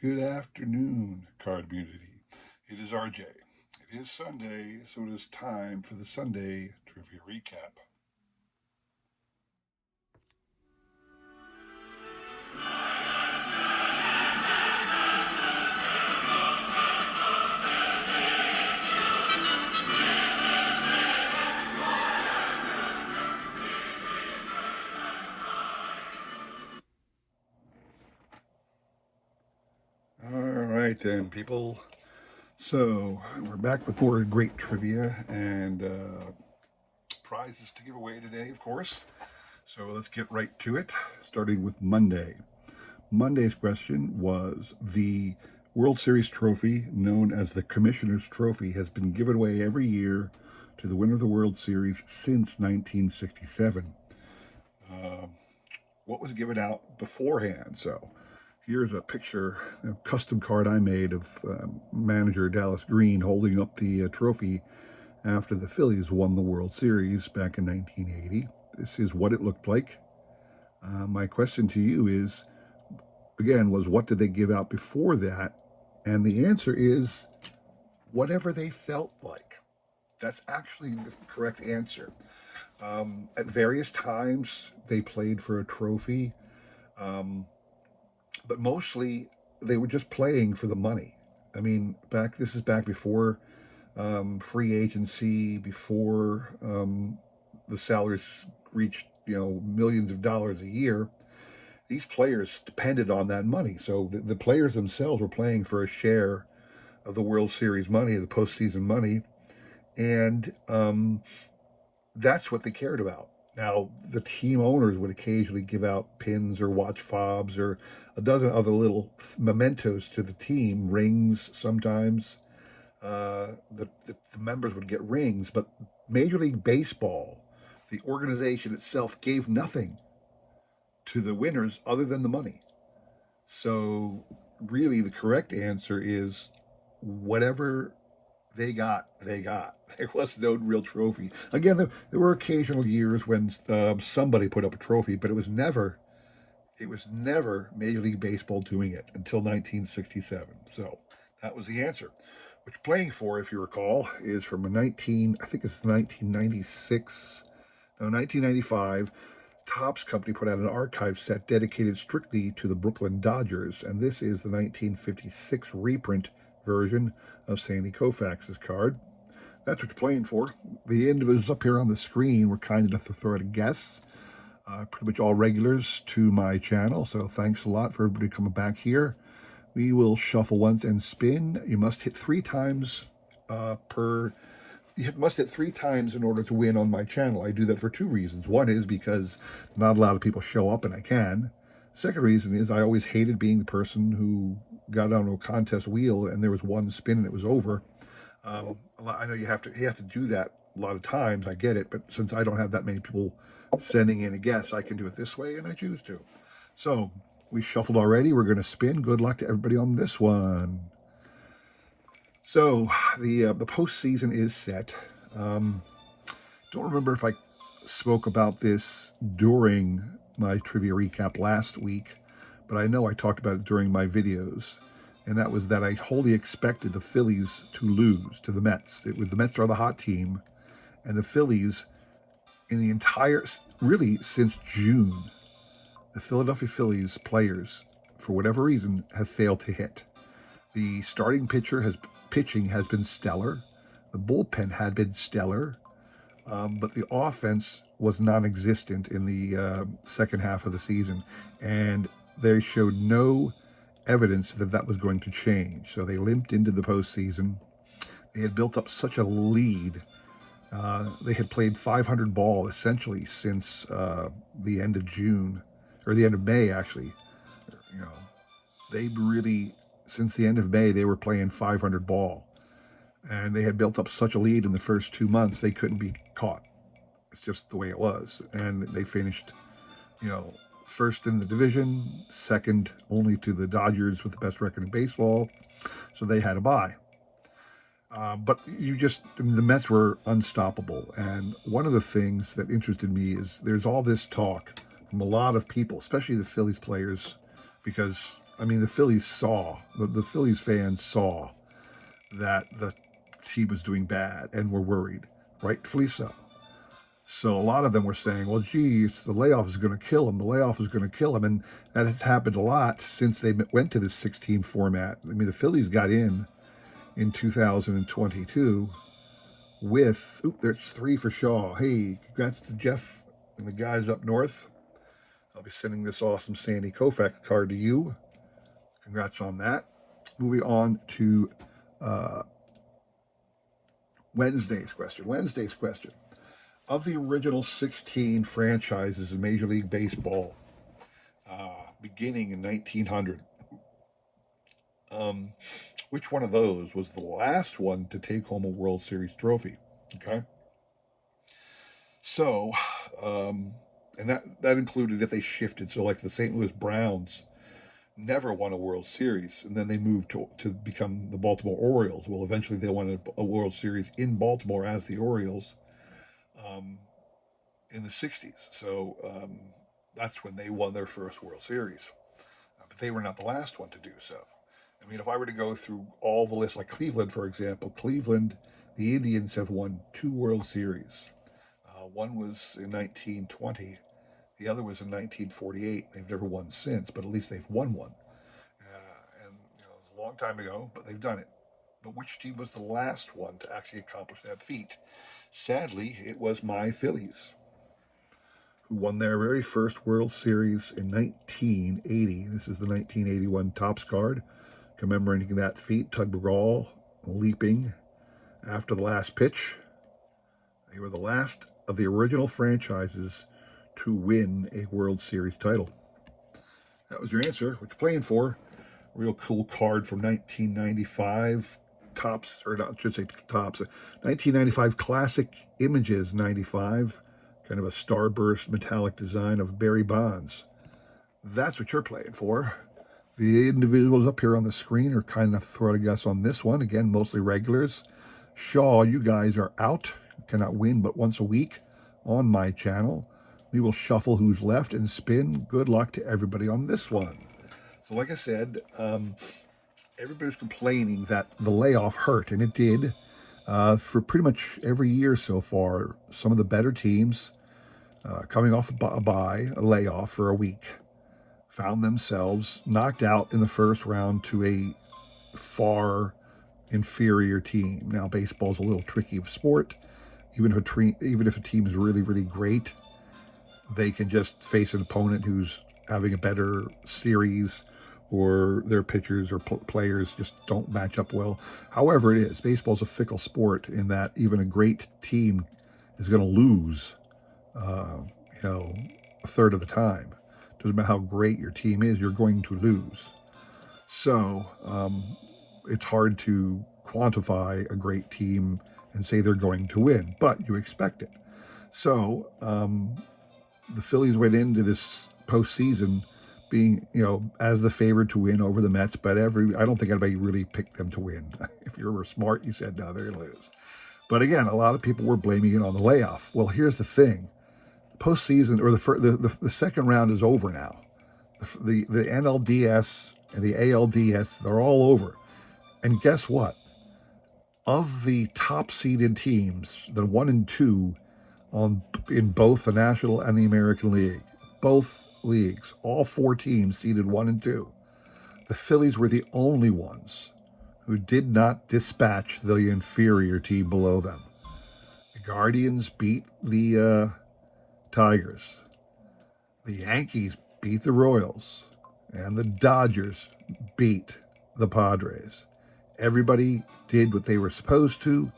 Good afternoon, card community. It is RJ. It is Sunday, so it is time for the Sunday Trivia Recap. All right, then, people. So, we're back with more great trivia and prizes to give away today, of course. So, let's get right to it, starting with Monday. Monday's question was the World Series trophy, known as the Commissioner's Trophy, has been given away every year to the winner of the World Series since 1967. What was given out beforehand? So here's a picture, a custom card I made of manager Dallas Green holding up the trophy after the Phillies won the World Series back in 1980. This is what it looked like. My question to you is, again, was what did they give out before that? And the answer is whatever they felt like. That's actually the correct answer. At various times, they played for a trophy, but mostly they were just playing for the money. I mean, this is back before free agency, before the salaries reached millions of dollars a year. These players depended on that money, so the players themselves were playing for a share of the World Series money, the postseason money, and that's what they cared about. Now, the team owners would occasionally give out pins or watch fobs or a dozen other little mementos to the team, rings sometimes. The members would get rings, but Major League Baseball, the organization itself, gave nothing to the winners other than the money. So, really, the correct answer is whatever they got, they got. There was no real trophy. Again, there were occasional years when somebody put up a trophy, but it was never Major League Baseball doing it until 1967. So that was the answer. Which playing for, if you recall, is from a 19, I think it's 1996, no, 1995. Topps Company put out an archive set dedicated strictly to the Brooklyn Dodgers, and this is the 1956 reprint version of Sandy Koufax's card. That's what you're playing for. The individuals up here on the screen were kind enough to throw out a guess. Pretty much all regulars to my channel, so thanks a lot for everybody coming back here. We will shuffle once and spin. You must hit 3 times per. You must hit 3 times in order to win on my channel. I do that for 2 reasons. One is because not a lot of people show up and I can. Second reason is I always hated being the person who got on a contest wheel and there was one spin and it was over. I know you have to do that a lot of times. I get it, but since I don't have that many people sending in a guess, I can do it this way, and I choose to. So we shuffled already. We're going to spin. Good luck to everybody on this one. So the postseason is set. Don't remember if I spoke about this during my trivia recap last week, but I know I talked about it during my videos, and that was that I wholly expected the Phillies to lose to the Mets. The Mets are the hot team, and the Phillies, in the entire, really since June, the Philadelphia Phillies players, for whatever reason, have failed to hit. The starting pitching has been stellar. The bullpen had been stellar, but the offense was non-existent in the second half of the season, and they showed no evidence that that was going to change. So they limped into the postseason. They had built up such a lead. They had played 500 ball essentially since the end of June, or the end of May, actually. You know, they really, since the end of May, they were playing 500 ball. And they had built up such a lead in the first 2 months, they couldn't be caught. It's just the way it was. And they finished, first in the division, second only to the Dodgers with the best record in baseball. So they had a bye. But the Mets were unstoppable. And one of the things that interested me is there's all this talk from a lot of people, especially the Phillies players, because I mean, the Phillies saw, the Phillies fans saw that the team was doing bad and were worried, rightfully so. So a lot of them were saying, well, geez, the layoff is going to kill him. The layoff is going to kill him. And that has happened a lot since they went to this 16 format. I mean, the Phillies got in 2022 with, there's 3 for Shaw. Hey, congrats to Jeff and the guys up north. I'll be sending this awesome Sandy Koufax card to you. Congrats on that. Moving on to Wednesday's question. Of the original 16 franchises in Major League Baseball, beginning in 1900, which one of those was the last one to take home a World Series trophy? Okay. So, and that included if they shifted. So, like the St. Louis Browns never won a World Series, and then they moved to become the Baltimore Orioles. Well, eventually they won a World Series in Baltimore as the Orioles in the 60s. So that's when they won their first World Series. But they were not the last one to do so. I mean, if I were to go through all the lists, like Cleveland, for example, Cleveland, the Indians have won 2 World Series. One was in 1920. The other was in 1948. They've never won since, but at least they've won one. And it was a long time ago, but they've done it. But which team was the last one to actually accomplish that feat? Sadly, it was my Phillies, who won their very first World Series in 1980. This is the 1981 Topps card, commemorating that feat. Tug McGraw leaping after the last pitch. They were the last of the original franchises to win a World Series title. That was your answer. What you playing for? Real cool card from 1995 Topps, or not, I should say Topps. 1995 Classic Images 95. Kind of a starburst metallic design of Barry Bonds. That's what you're playing for. The individuals up here on the screen are kind enough to throw a guess on this one. Again, mostly regulars. Shaw, you guys are out. You cannot win but once a week on my channel. We will shuffle who's left and spin. Good luck to everybody on this one. So like I said, everybody's complaining that the layoff hurt, and it did. For pretty much every year so far, some of the better teams coming off a layoff for a week, found themselves knocked out in the first round to a far inferior team. Now, baseball's a little tricky of sport. Even if a team is really, really great, they can just face an opponent who's having a better series, or their pitchers or players just don't match up well. However it is, baseball's a fickle sport in that even a great team is going to lose, a third of the time. Doesn't matter how great your team is, you're going to lose. So it's hard to quantify a great team and say they're going to win, but you expect it. So the Phillies went into this postseason being, as the favorite to win over the Mets, but I don't think anybody really picked them to win. If you were smart, you said, no, they're going to lose. But again, a lot of people were blaming it on the layoff. Well, here's the thing. Postseason, or the second round is over now. The NLDS and the ALDS, they're all over. And guess what? Of the top seeded teams, the 1 and 2 in both the National and the American League, both leagues, all 4 teams seeded 1 and 2, the Phillies were the only ones who did not dispatch the inferior team below them. The Guardians beat the Tigers. The Yankees beat the Royals. And the Dodgers beat the Padres. Everybody did what they were supposed to,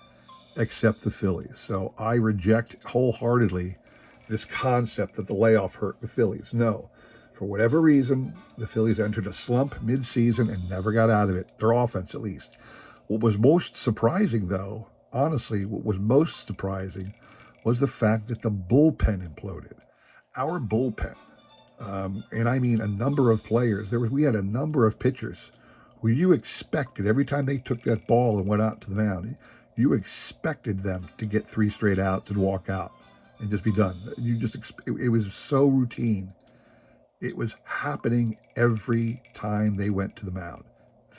except the Phillies. So I reject wholeheartedly this concept that the layoff hurt the Phillies. No. For whatever reason, the Phillies entered a slump mid-season and never got out of it, their offense at least. What was most surprising, though, honestly, was the fact that the bullpen imploded. Our bullpen, and I mean a number of players, we had a number of pitchers who you expected, every time they took that ball and went out to the mound, you expected them to get 3 straight outs and walk out and just be done. It was so routine. It was happening every time they went to the mound.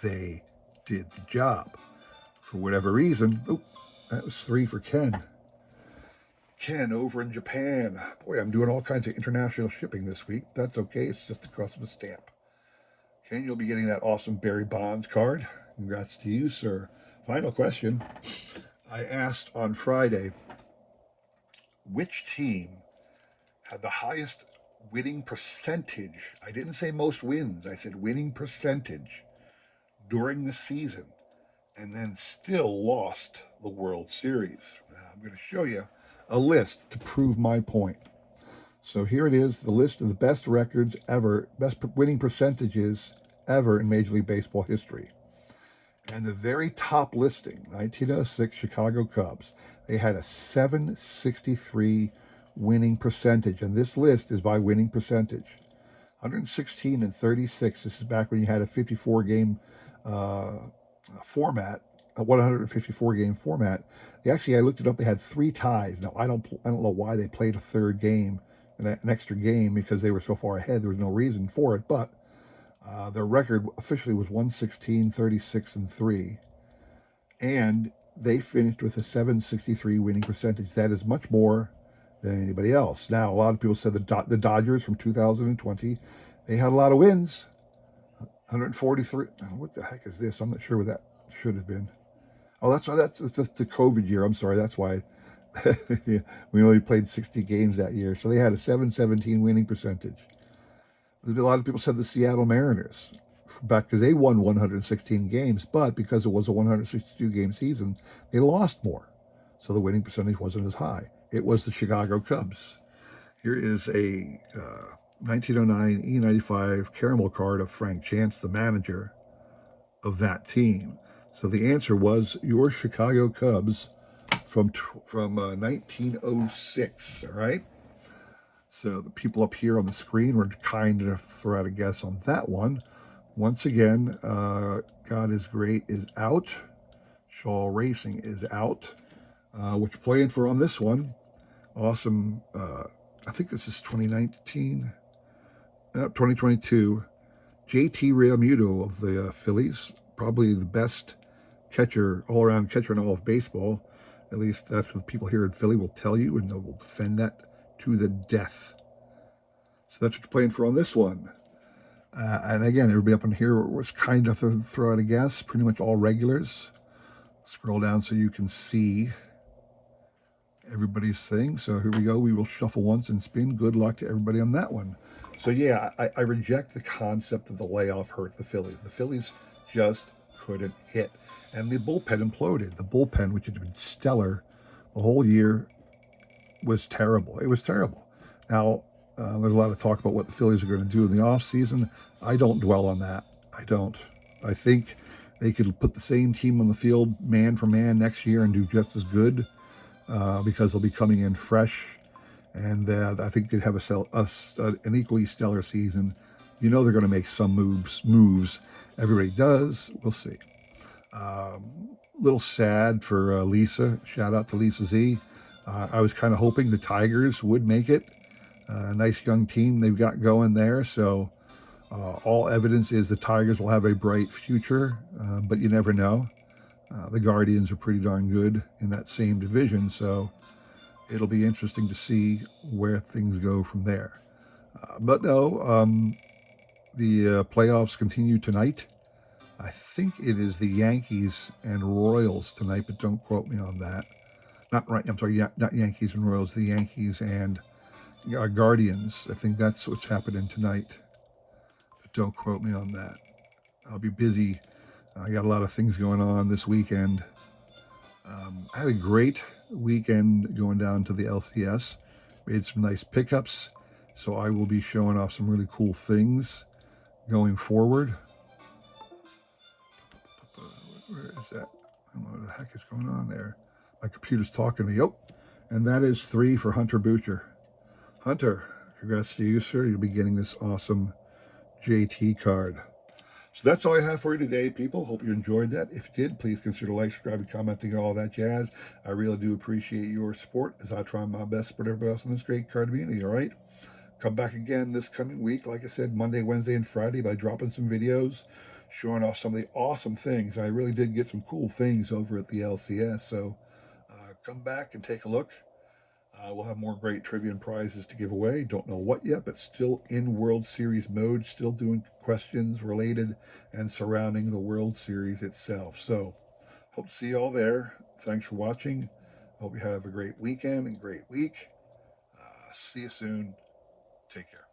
They did the job. For whatever reason, oh, that was 3 for Ken. Ken over in Japan. Boy, I'm doing all kinds of international shipping this week. That's okay. It's just the cost of a stamp. Ken, you'll be getting that awesome Barry Bonds card. Congrats to you, sir. Final question. I asked on Friday, which team had the highest winning percentage? I didn't say most wins. I said winning percentage during the season, and then still lost the World Series. Now, I'm going to show you a list to prove my point. So here it is, the list of the best records ever, best winning percentages ever in Major League Baseball history. And the very top listing, 1906 Chicago Cubs, they had a 763 winning percentage. And this list is by winning percentage. 116 and 36. This is back when you had a 54 game format, a 154 game format. I looked it up. They had 3 ties. Now I don't know why they played a third game, an extra game, because they were so far ahead. There was no reason for it. But their record officially was 116, 36, and 3. And they finished with a 763 winning percentage. That is much more than anybody else. Now, a lot of people said the Dodgers from 2020, they had a lot of wins. 143. What the heck is this? I'm not sure what that should have been. Oh, that's the COVID year. I'm sorry. That's why we only played 60 games that year. So they had a 717 winning percentage. A lot of people said the Seattle Mariners back because they won 116 games, but because it was a 162 game season, they lost more. So the winning percentage wasn't as high. It was the Chicago Cubs. Here is a 1909 E95 caramel card of Frank Chance, the manager of that team. So the answer was your Chicago Cubs from 1906. All right. So the people up here on the screen were kind enough to throw out a guess on that one. Once again, God is Great is out. Shaw Racing is out. What you're playing for on this one? Awesome. I think this is 2019, 2022. JT Realmuto of the Phillies, probably the best catcher, all-around catcher in all of baseball. At least that's what people here in Philly will tell you, and they will defend that to the death. So that's what you're playing for on this one. And again, everybody up in here was kind of to throw out a guess. Pretty much all regulars. Scroll down so you can see everybody's thing. So here we go. We will shuffle once and spin. Good luck to everybody on that one. So yeah, I reject the concept that the layoff hurt the Phillies. The Phillies just couldn't hit. And the bullpen imploded. The bullpen, which had been stellar the whole year, was terrible. It was terrible. Now, there's a lot of talk about what the Phillies are going to do in the offseason. I don't dwell on that. I don't. I think they could put the same team on the field man for man next year and do just as good because they'll be coming in fresh. And I think they'd have an equally stellar season. You know they're going to make some moves. Everybody does. We'll see. Little sad for Lisa. Shout out to Lisa Z. I was kind of hoping the Tigers would make it. Nice young team they've got going there. So all evidence is the Tigers will have a bright future, but you never know. The Guardians are pretty darn good in that same division. So it'll be interesting to see where things go from there. But no, the playoffs continue tonight. I think it is the Yankees and Royals tonight, but don't quote me on that. Not right. I'm sorry, not Yankees and Royals. The Yankees and Guardians. I think that's what's happening tonight. But don't quote me on that. I'll be busy. I got a lot of things going on this weekend. I had a great weekend going down to the LCS. Made some nice pickups. So I will be showing off some really cool things going forward. Where is that? I don't know what the heck is going on there. My computer's talking to me. Oh, and that is 3 for Hunter Boucher. Hunter, congrats to you, sir. You'll be getting this awesome JT card. So that's all I have for you today, people. Hope you enjoyed that. If you did, please consider liking, subscribing, commenting, and all that jazz. I really do appreciate your support as I try my best to put everybody else in this great card community, all right? Come back again this coming week, like I said, Monday, Wednesday, and Friday, by dropping some videos showing off some of the awesome things. I really did get some cool things over at the LCS, so come back and take a look. We'll have more great trivia and prizes to give away. Don't know what yet, but still in World Series mode, still doing questions related and surrounding the World Series itself. So, hope to see you all there. Thanks for watching. Hope you have a great weekend and great week. See you soon. Take care.